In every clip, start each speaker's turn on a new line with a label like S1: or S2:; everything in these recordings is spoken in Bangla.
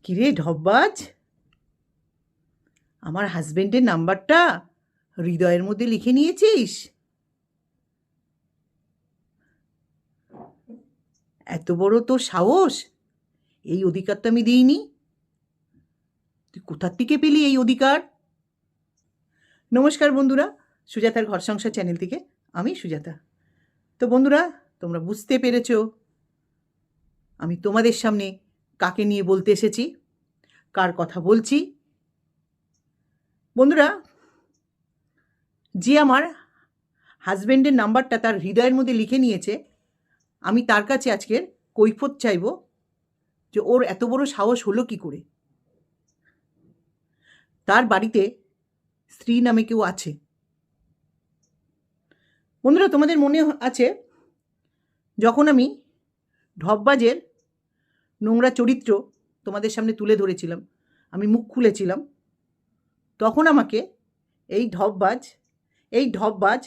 S1: কিরে ঢপবাজ, আমার হাজবেন্ডের নাম্বারটা হৃদয়ের মধ্যে লিখে নিয়েছিস? এত বড় তোর সাহস! এই অধিকার তো আমি দিইনি। তুই কোথার থেকে পেলি এই অধিকার? নমস্কার বন্ধুরা, সুজাতার ঘর সংসার চ্যানেল থেকে আমি সুজাতা। তো বন্ধুরা, তোমরা বুঝতে পেরেছ আমি তোমাদের সামনে কাকে নিয়ে বলতে এসেছি, কার কথা বলছি। বন্ধুরা, যে আমার হাজবেন্ডের নাম্বারটা তার হৃদয়ের মধ্যে লিখে নিয়েছে, আমি তার কাছে আজকের কৈফিয়ত চাইব যে ওর এত বড় সাহস হলো কি করে। তার বাড়িতে স্ত্রী নামে কেউ আছে। বন্ধুরা, তোমাদের মনে আছে যখন আমি ঢপবাজের নোংরা চরিত্র তোমাদের সামনে তুলে ধরেছিলাম, আমি মুখ খুলেছিলাম, তখন আমাকে এই ঢপবাজ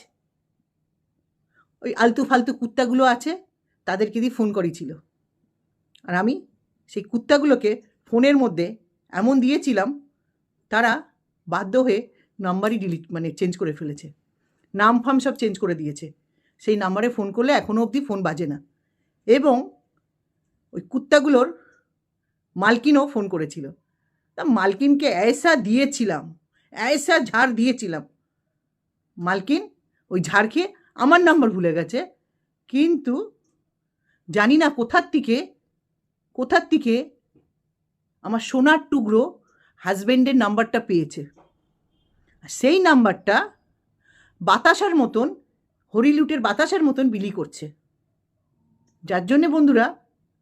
S1: ওই আলতু ফালতু কুত্তাগুলো আছে তাদেরকে দিয়ে ফোন করেছিল। আর আমি সেই কুত্তাগুলোকে ফোনের মধ্যে এমন দিয়েছিলাম, তারা বাধ্য হয়ে নাম্বারই চেঞ্জ করে ফেলেছে, নাম ফাম সব চেঞ্জ করে দিয়েছে। সেই নাম্বারে ফোন করলে এখনও অবধি ফোন বাজে না। এবং ওই কুত্তাগুলোর মালকিনও ফোন করেছিল। তা মালকিনকে ऐसा ঝাড় দিয়েছিলাম, মালকিন ওই ঝাড় খেয়ে আমার নাম্বার ভুলে গেছে। কিন্তু জানি না কোথার থেকে আমার সোনার টুকরো হাজবেন্ডের নাম্বারটা পেয়েছে। সেই নাম্বারটা বাতাসার মতন, হরিলুটের বাতাসার মতন বিলি করছে। যার জন্যে বন্ধুরা,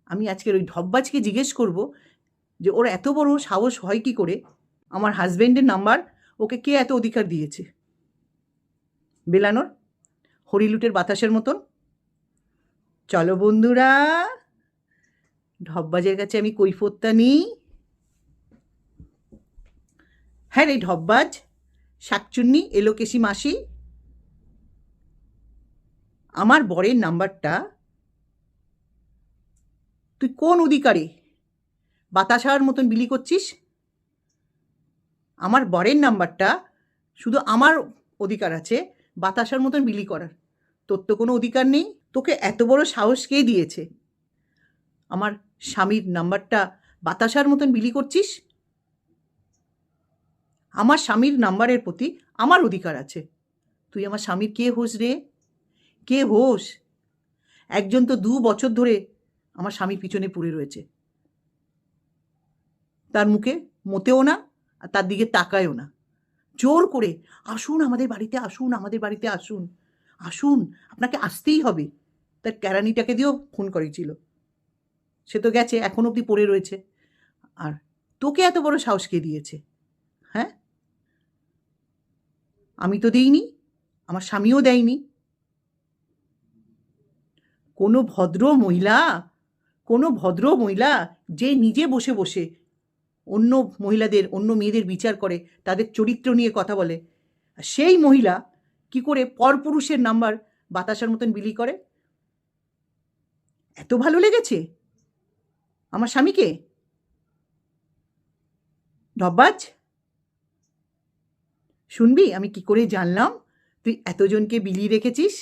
S1: আমি আজকের ওই ঢপবাজকে জিজ্ঞেস করব যে ওর এত বড় সাহস হয় কি করে, আমার হাজবেন্ডের নাম্বার ওকে কে এত অধিকার দিয়েছে বেলানোর, হরিলুটের বাতাসের মতন। চলো বন্ধুরা, ঢপবাজের কাছে আমি কৈফিয়তটা নিই। হ্যাঁ রে ঢপবাজ, শাকচুন্নি এলোকেশি মাসি, আমার বরের নাম্বারটা তুই কোন অধিকারে বাতাসার মতন বিলি করছিস? আমার বরের নাম্বারটা শুধু আমার অধিকার আছে বাতাসার মতন বিলি করার, তোর তো কোনো অধিকার নেই। তোকে এত বড় সাহস কে দিয়েছে আমার স্বামীর নাম্বারটা বাতাসার মতন বিলি করছিস? আমার স্বামীর নাম্বারের প্রতি আমার অধিকার আছে। তুই আমার স্বামীর কে হোস রে? কে হোস? একজন তো 2 বছর ধরে আমার স্বামীর পিছনে পড়ে রয়েছে, তার মুখে মোতেও না আর তার দিকে তাকায়ও না। জোর করে আসুন আমাদের বাড়িতে, আসুন, আপনাকে আসতেই হবে। তার কেরানিটাকে দিয়েও ফোন করেছিল, সে তো গেছে, এখন অবধি পড়ে রয়েছে। আর তোকে এত বড় সাহস কে দিয়েছে? হ্যাঁ, আমি তো দিইনি, আমার স্বামীও দেয়নি। কোনো ভদ্র মহিলা যে নিজে বসে বসে অন্য মেয়েদের বিচার করে, তাদের চরিত্র নিয়ে কথা বলে, সেই মহিলা কি করে পরপুরুষের নাম্বার বাতাসার মতন বিলি করে? এত ভালো লেগেছে আমার স্বামীকে? ঢপবাজ, শুনবি আমি কি করে জানলাম তুই এতজনকে বিলিয়ে রেখেছিস?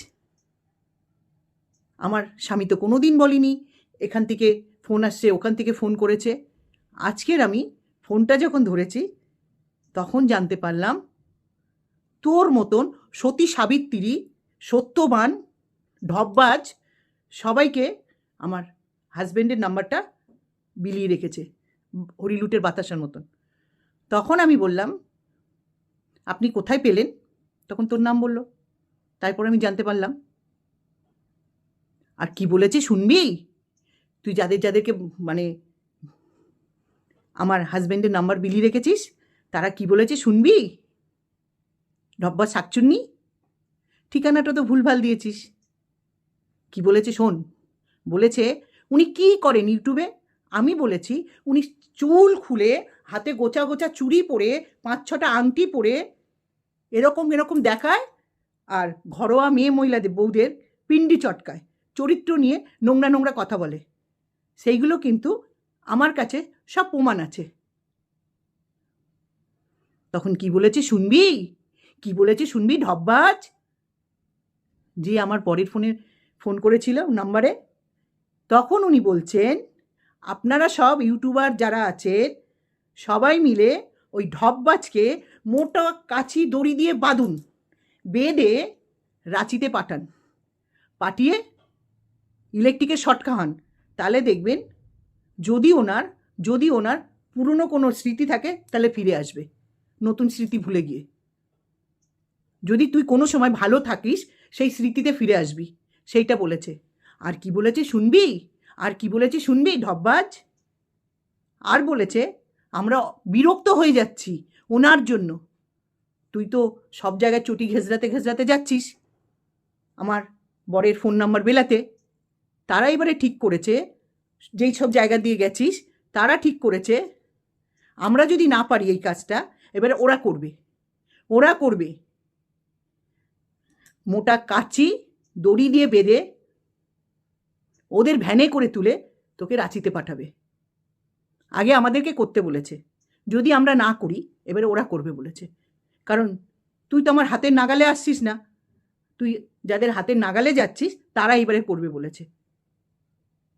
S1: আমার স্বামী তো কোনো দিন বলেনি এখান থেকে ফোন আসছে, ওখান থেকে ফোন করেছে। আজকের আমি ফোনটা যখন ধরেছি তখন জানতে পারলাম তোর মতন সতী সাবিত্রী, সত্যবান ঢপবাজ সবাইকে আমার হাজবেন্ডের নাম্বারটা বিলিয়ে রেখেছে হরিলুটের বাতাসার মতন। তখন আমি বললাম, আপনি কোথায় পেলেন? তখন তোর নাম বলল, তারপর আমি জানতে পারলাম। আর কি বলেছে শুনবি? তুই যাদেরকে আমার হাজবেন্ডের নাম্বার বিলিয়ে রেখেছিস, তারা কি বলেছে শুনবি? ঢপবাজ শাকচুন্নি, ঠিকানাটা তো ভুলভাল দিয়েছিস। কি বলেছে শোন। বলেছে উনি কি করেন ইউটিউবে। আমি বলেছি উনি চুল খুলে, হাতে গোছা গোছা চুড়ি পরে, 5-6টা আংটি পরে এরকম দেখায়, আর ঘরোয়া মহিলাদের বউদের পিন্ডি চটকায়, চরিত্র নিয়ে নোংরা কথা বলে। সেইগুলো কিন্তু আমার কাছে সব প্রমাণ আছে। তখন কি বলেছে শুনবি? কি বলেছে শুনবি ঢপবাজ? যে আমার পরের ফোন করেছিল নাম্বারে, তখন উনি বলছেন আপনারা সব ইউটিউবার যারা আছেন সবাই মিলে ওই ঢপবাজকে মোটা কাছি দড়ি দিয়ে বাঁধুন, বেঁধে রাঁচিতে পাঠান, পাঠিয়ে ইলেকট্রিকের শর্ট খাওয়ান। তাহলে দেখবেন যদি ওনার পুরনো কোনো স্মৃতি থাকে তাহলে ফিরে আসবে, নতুন স্মৃতি ভুলে গিয়ে। যদি তুই কোনো সময় ভালো থাকিস সেই স্মৃতিতে ফিরে আসবি, সেইটা বলেছে। আর কি বলেছে শুনবি ঢপবাজ? আর বলেছে আমরা বিরক্ত হয়ে যাচ্ছি ওনার জন্য। তুই তো সব জায়গায় চটি ঘেঁচড়াতে যাচ্ছিস আমার বরের ফোন নাম্বার বেলাতে। তারা এবারে ঠিক করেছে, যেই সব জায়গা দিয়ে গেছিস তারা ঠিক করেছে আমরা যদি না পারি এই কাজটা, এবারে ওরা করবে। মোটা কাচি দড়ি দিয়ে বেঁধে ওদের ভ্যানে করে তুলে তোকে রাঁচিতে পাঠাবে। আগে আমাদেরকে করতে বলেছে, যদি আমরা না করি এবারে ওরা করবে বলেছে। কারণ তুই তো আমার হাতের নাগালে আসছিস না, তুই যাদের হাতের নাগালে যাচ্ছিস তারা এবারে করবে বলেছে।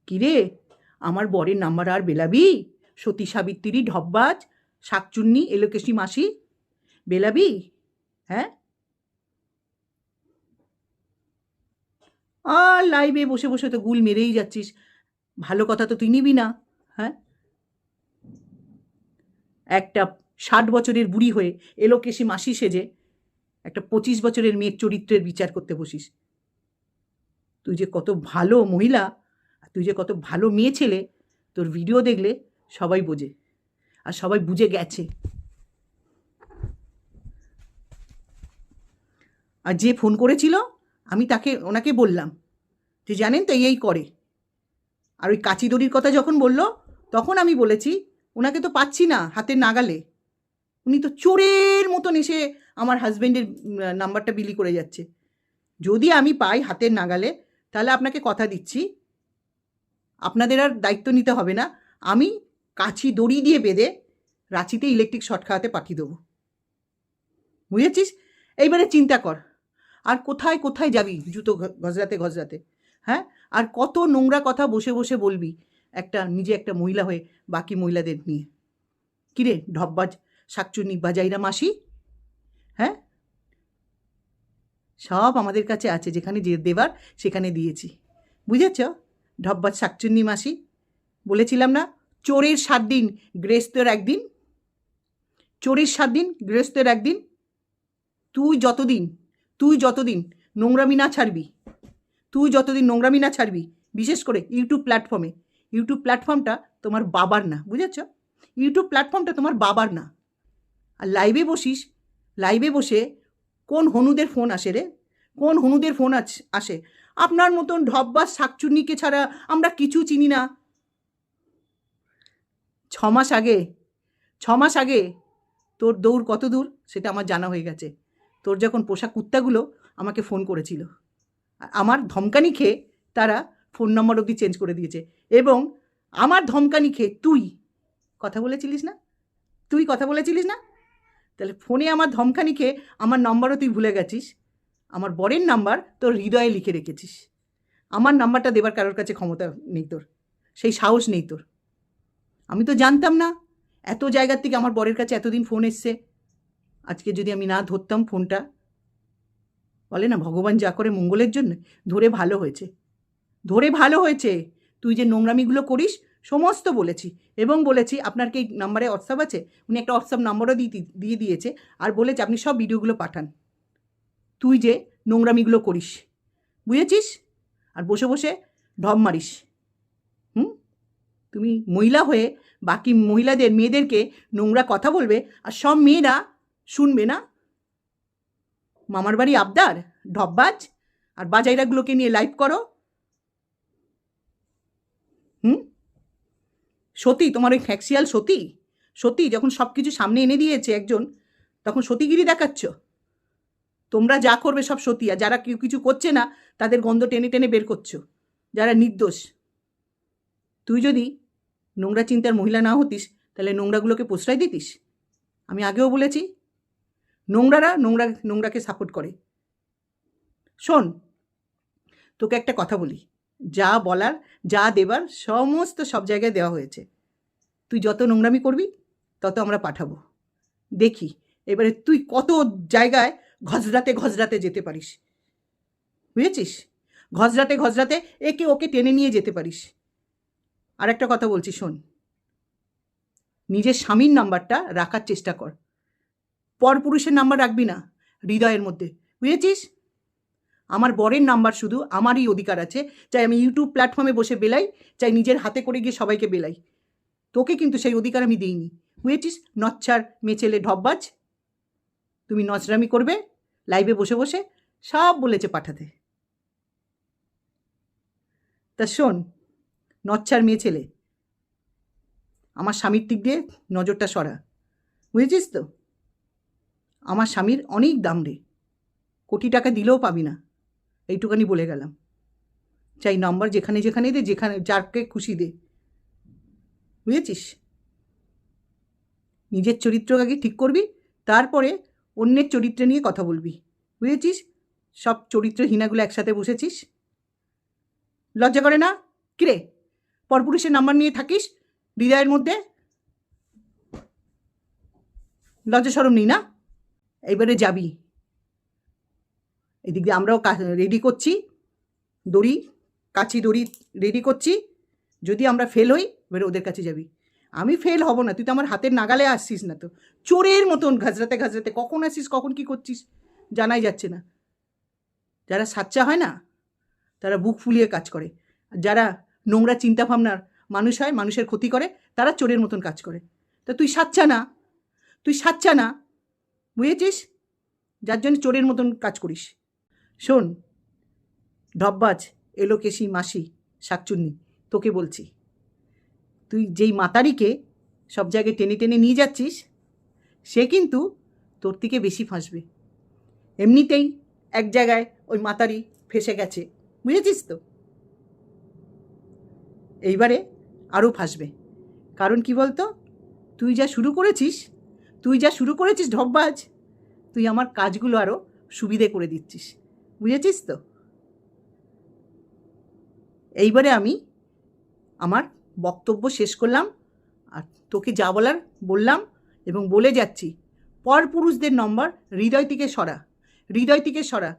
S1: কিরে, আমার বরের নাম্বার আর বেলাবি? সতী সাবিত্রী, ঢপবাজ, শাকচুন্নি, এলোকেশী মাসি বেলাবি? হ্যাঁ? আর লাইভে বসে বসে তো গুল মেরেই যাচ্ছিস, ভালো কথা তো তুই নিবি না। হ্যাঁ, একটা 60 বছরের বুড়ি হয়ে এলোকেশী মাসি সেজে একটা 25 বছরের মেয়ের চরিত্রের বিচার করতে বসিস। তুই যে কত ভালো মহিলা, তুই যে কত ভালো মেয়ে ছেলে, তোর ভিডিও দেখলে সবাই বোঝে, আর সবাই বুঝে গেছে। আর যে ফোন করেছিল আমি ওনাকে বললাম যে জানেন তো এই করে। আর ওই কাচি দড়ির কথা যখন বলল তখন আমি বলেছি ওনাকে তো পাচ্ছি না হাতের নাগালে, উনি তো চোরের মতন এসে আমার হাজব্যান্ডের নাম্বারটা বিলি করে যাচ্ছে। যদি আমি পাই হাতের নাগালে তাহলে আপনাকে কথা দিচ্ছি আপনাদের আর দায়িত্ব নিতে হবে না, আমি কাছি দড়ি দিয়ে বেঁধে রাঁচিতে ইলেকট্রিক শর্ট খাওয়াতে পাঠিয়ে দেবো। বুঝেছিস? এইবারে চিন্তা কর আর কোথায় কোথায় যাবি জুতো গজরাতে। হ্যাঁ, আর কত নোংরা কথা বসে বসে বলবি নিজে একটা মহিলা হয়ে বাকি মহিলাদের নিয়ে। কিরে ঢপবাজ, শাকচুন্নি, বাজাইরা মাসি? হ্যাঁ, সব আমাদের কাছে আছে, যেখানে যে দেবার সেখানে দিয়েছি। বুঝেছ ঢপবাজ, শাকচুন্নি মাসি? বলেছিলাম না চোরের 7 দিন গৃহস্থের একদিন, চোরের 7 দিন গৃহস্থের একদিন। তুই যতদিন নোংরামি না ছাড়বি, বিশেষ করে ইউটিউব প্ল্যাটফর্মটা তোমার বাবার না, বুঝেছ? ইউটিউব প্ল্যাটফর্মটা তোমার বাবার না। আর লাইভে বসে কোন হনুদের ফোন আসে? আপনার মতন ঢপবাজ শাকচুন্নিকে ছাড়া আমরা কিছু চিনি না। 6 মাস আগে তোর দৌড় কত দূর সেটা আমার জানা হয়ে গেছে। তোর যখন পোষা কুত্তাগুলো আমাকে ফোন করেছিল, আমার ধমকানি খেয়ে তারা ফোন নম্বর অবধি চেঞ্জ করে দিয়েছে, এবং আমার ধমকানি খেয়ে তুই কথা বলেছিলিস না? তাহলে ফোনে আমার ধমকানি খেয়ে আমার নম্বরও তুই ভুলে গেছিস, আমার বরের নাম্বার তোর হৃদয়ে লিখে রেখেছিস। আমার নাম্বারটা দেবার কারোর কাছে ক্ষমতা নেই তোর, সেই সাহস নেই তোর। আমি তো জানতাম না এত জায়গার থেকে আমার বরের কাছে এতদিন ফোন এসছে। আজকে যদি আমি না ধরতাম ফোনটা, বলে না ভগবান যা করে মঙ্গলের জন্য, ধরে ভালো হয়েছে। তুই যে নোংরামিগুলো করিস সমস্ত বলেছি, এবং বলেছি আপনার কি নাম্বারে হোয়াটসঅ্যাপ আছে? উনি একটা হোয়াটসঅ্যাপ নাম্বারও দিয়ে দিয়েছে, আর বলেছে আপনি সব ভিডিওগুলো পাঠান। তুই যে নোংরামিগুলো করিস, বুঝেছিস? আর বসে বসে ঢপ মারিস। তুমি মহিলা হয়ে বাকি মেয়েদেরকে নোংরা কথা বলবে, আর সব মেয়েরা শুনবে না? মামার বাড়ি আবদার ঢপবাজ, আর বাজাইরাগুলোকে নিয়ে লাইভ করো। সতী, তোমার ওই ফ্যাক্সিয়াল সতী যখন সব কিছু সামনে এনে দিয়েছে একজন, তখন সতীগিরি দেখাচ্ছ। তোমরা যা করবে সব সতী, আর যারা কেউ কিছু করছে না তাদের গন্ধ টেনে টেনে বের করছো, যারা নির্দোষ। তুই যদি নোংরা চিন্তার মহিলা না হতিস তাহলে নোংরাগুলোকে প্রশ্রয় দিতিস? আমি আগেও বলেছি, নোংরারা নোংরাকে সাপোর্ট করে। শোন, তোকে একটা কথা বলি, যা বলার যা দেবার সমস্ত সব জায়গায় দেওয়া হয়েছে। তুই যত নোংরামি করবি তত আমরা পাঠাবো। দেখি এবারে তুই কত জায়গায় ঘজরাতে যেতে পারিস, বুঝেছিস? ঘজরাতে একে ওকে টেনে নিয়ে যেতে পারিস। আর একটা কথা বলছি, শোন, নিজের স্বামীর নাম্বারটা রাখার চেষ্টা কর, পরপুরুষের নাম্বার রাখবি না হৃদয়ের মধ্যে, বুঝেছিস? আমার বরের নাম্বার শুধু আমারই অধিকার আছে, চাই আমি ইউটিউব প্ল্যাটফর্মে বসে বেলাই, চাই নিজের হাতে করে গিয়ে সবাইকে বেলাই। তোকে কিন্তু সেই অধিকার আমি দিইনি, বুঝেছিস? নচ্ছার মেছেলে ঢপবাজ, তুমি নচরামি করবে লাইভে বসে বসে, সব বলেছে পাঠাতে। তা শোন, নচ্ছার মেয়ে ছেলে, আমার স্বামীর দিক দিয়ে নজরটা সরা, বুঝেছিস তো? আমার স্বামীর অনেক দাম রে, কোটি টাকা দিলেও পাবি না, এইটুখানি বলে গেলাম। চাই নাম্বার যেখানে দে, যেখানে যাকে খুশি দে, বুঝেছিস? নিজের চরিত্র আগে ঠিক করবি, তারপরে অন্যের চরিত্র নিয়ে কথা বলবি, বুঝেছিস? সব চরিত্রহীনাগুলো একসাথে বসেছিস, লজ্জা করে না? কিরে, পরপুরুষের নাম্বার নিয়ে থাকিস হৃদয়ের মধ্যে, লজ্জা সরম নেই না? এইবারে যাবি, এদিক দিয়ে আমরাও রেডি করছি, কাছি দড়ি রেডি করছি। যদি আমরা ফেল হই, এবারে ওদের কাছে যাবি। আমি ফেল হব না, তুই তো আমার হাতের নাগালে আসছিস না, তো চোরের মতন ঘাজরাতে কখন আসিস, কখন কি করছিস জানাই যাচ্ছে না। যারা সাচ্চা হয় না, তারা বুক ফুলিয়ে কাজ করে, আর যারা নোংরা চিন্তাভাবনার মানুষ হয়, মানুষের ক্ষতি করে, তারা চোরের মতন কাজ করে। তা তুই সাচ্চা না, বুঝেছিস? যার জন্য চোরের মতন কাজ করিস। শোন, ঢপবাজ, এলোকেশি মাসি শাকচুন্নি, তোকে বলছি, তুই যেই মাতারিকে সব জায়গায় টেনে টেনে নিয়ে যাচ্ছিস, সে কিন্তু তোর থেকে বেশি ফাঁসবে। এমনিতেই এক জায়গায় ওই মাতারি ফেসে গেছে, বুঝেছিস তো? এইবারে আরও ফাঁসবে। কারণ কি বলতো, তুই যা শুরু করেছিস ঢপবাজ, তুই আমার কাজগুলো আরও সুবিধে করে দিচ্ছিস, বুঝেছিস তো? এইবারে আমি আমার বক্তব্য শেষ করলাম, আর তোকে যা বলার বললাম এবং বলে যাচ্ছি, পরপুরুষদের নম্বর হৃদয় থেকে সরা।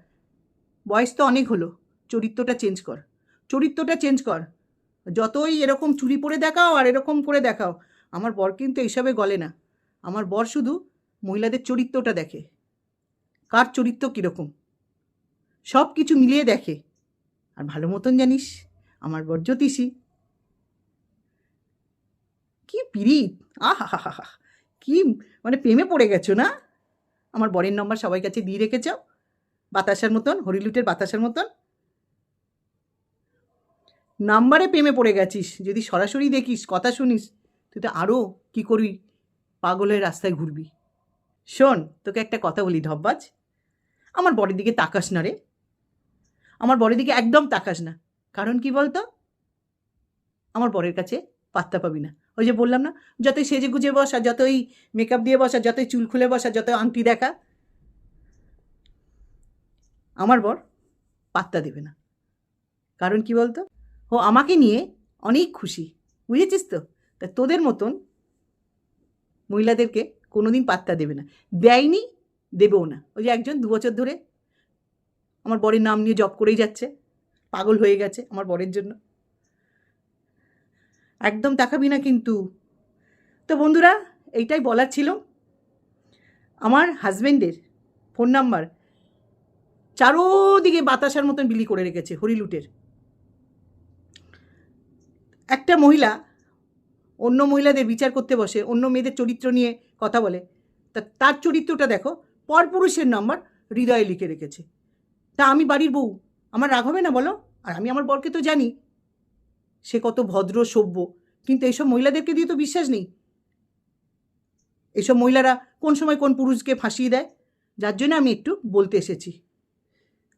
S1: বয়স তো অনেক হলো, চরিত্রটা চেঞ্জ কর। যতই এরকম চুরি পরে দেখাও আর এরকম করে দেখাও, আমার বর কিন্তু এইসবে গলে না। আমার বর শুধু মহিলাদের চরিত্রটা দেখে, কার চরিত্র কীরকম, সব কিছু মিলিয়ে দেখে। আর ভালো মতন জানিস, আমার বর জ্যোতিষী। কি পিরিত, আহা, কি মানে প্রেমে পড়ে গেছো না? আমার বরের নম্বর সবাই কাছে দিয়ে রেখেছ, বাতাসার মতন, হরিলুটের বাতাসার মতন। নাম্বারে প্রেমে পড়ে গেছিস, যদি সরাসরি দেখিস, কথা শুনিস, তুই তো আরও কী করবি, পাগলের রাস্তায় ঘুরবি। শোন, তোকে একটা কথা বলি ঢপবাজ, আমার বরের দিকে তাকাস না রে, আমার বরের দিকে একদম তাকাস না। কারণ কি বলতো, আমার বরের কাছে পাত্তা পাবি না। ওই যে বললাম না, যতই সেজে গুজে বস, আর যতই মেকআপ দিয়ে বস, আর যতই চুল খুলে বস, আর যতই আংটি দেখা, আমার বর পাত্তা দেবে না। কারণ কি বলতো, ও আমাকে নিয়ে অনেক খুশি, বুঝেছিস তো? তা তোদের মতন মহিলাদেরকে কোনোদিন পাত্তা দেবে না, দেয়নি, দেবেও না। ওই যে একজন 2 বছর ধরে আমার বরের নাম নিয়ে জব করেই যাচ্ছে, পাগল হয়ে গেছে আমার বরের জন্য। একদম তাকাবি না কিন্তু। তো বন্ধুরা, এইটাই বলার ছিল। আমার হাজব্যান্ডের ফোন নাম্বার চারোদিকে বাতাসার মতন বিলি করে রেখেছে হরিলুটের। একটা মহিলা অন্য মহিলাদের বিচার করতে বসে, অন্য মেয়েদের চরিত্র নিয়ে কথা বলে, তা তার চরিত্রটা দেখো, পরপুরুষের নাম্বার হৃদয়ে লিখে রেখেছে। তা আমি বাড়ির বউ, আমার রাগ হবে না বলো? আর আমি আমার বরকে তো জানি সে কত ভদ্র সভ্য, কিন্তু এইসব মহিলাদেরকে দিয়ে তো বিশ্বাস নেই। এইসব মহিলারা কোন সময় কোন পুরুষকে ফাঁসিয়ে দেয়, যার জন্য আমি একটু বলতে এসেছি।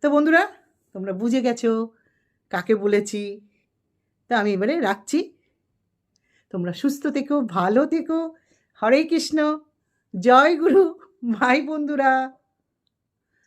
S1: তো বন্ধুরা, তোমরা বুঝে গেছো কাকে বলেছি। তা আমি এবারে রাখছি। তোমরা সুস্থ থেকো, ভালো থেকো। হরে কৃষ্ণ, জয় গুরু, ভাই বন্ধুরা।